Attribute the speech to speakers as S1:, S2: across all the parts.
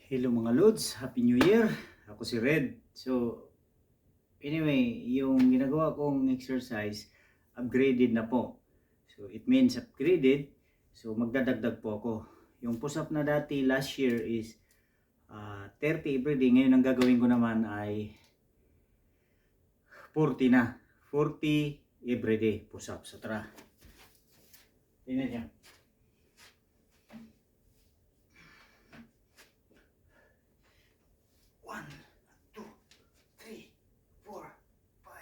S1: Hello mga Lods, Happy New Year! Ako si Red. So, anyway, yung ginagawa kong exercise, upgraded na po. So, it means upgraded. So, magdadagdag po ako. Yung push-up na dati last year is 30 everyday. Ngayon ang gagawin ko naman ay 40 na. 40 everyday push-up. So, tara. Tingnan niyo. 1, 2, 3, 4, 5,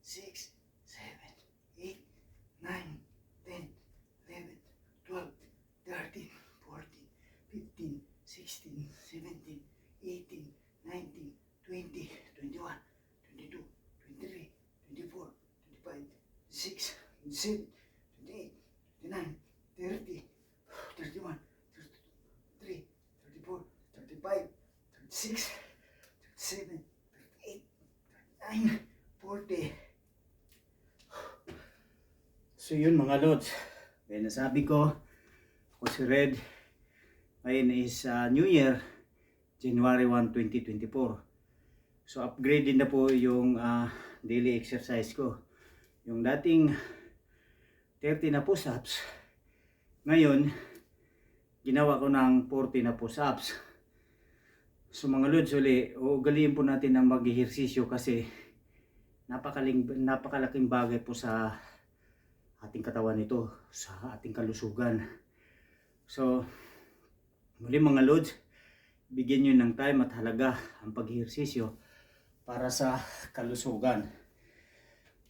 S1: 6, 7, 8, 9, 10, 11, 12, 13, 14, 15, 16, 17, 18, 19, 20, 21, 22, 23, 24, 25, 26, 27, 28, 29, 30, 31, 32, 33, 34, 35, 36, 7, 38, 39, 40. So yun mga Lods. Kaya nasabi ko, ako si Red. Ngayon is New Year, January 1, 2024. So upgraded na po yung daily exercise ko. Yung dating 30 na push-ups, ngayon, ginawa ko ng 40 na push-ups. So mga Lods, ugaliin po natin ang mag-ehersisyo kasi napakalaking bagay po sa ating katawan ito, sa ating kalusugan. So, muli mga Lods, bigyan nyo ng time at halaga ang pag-ehersisyo para sa kalusugan.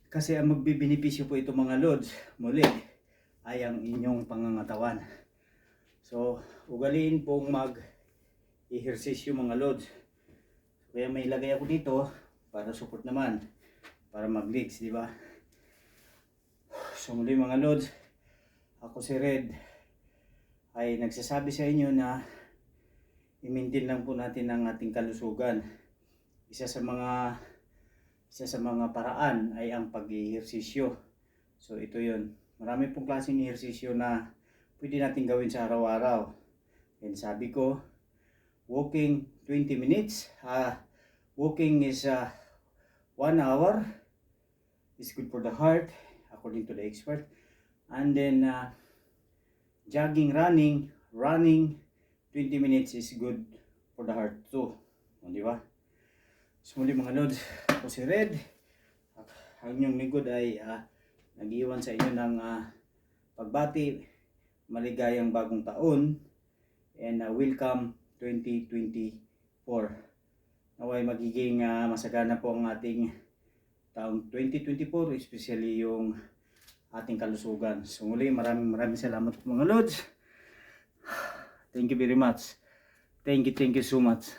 S1: Kasi ang magbibenepisyo po ito mga Lods, muli, ay ang inyong pangangatawan. So, ugaliin pong ehersisyo mga Lods. Kaya may ilagay ako dito para support naman, para mag-legs, di ba? So muli mga Lods, ako si Red ay nagsasabi sa inyo na i-maintain lang po natin ang ating kalusugan. Isa sa mga paraan ay ang pag-ehersisyo. So ito 'yun. Marami pong klaseng ehersisyo na pwede natin gawin sa araw-araw. And sabi ko, walking 20 minutes. Walking is 1 hour. It's good for the heart, according to the expert. And then jogging, running 20 minutes is good for the heart too. Di ba? So muli mga Lods, ako si Red. Ang inyong lingkod ay nag-iwan sa inyo ng pagbati, maligayang bagong taon, and welcome 2024. Naway magiging masagana po ang ating taong 2024, especially yung ating kalusugan. So muli, maraming salamat mga Lods. Thank you very much. Thank you so much.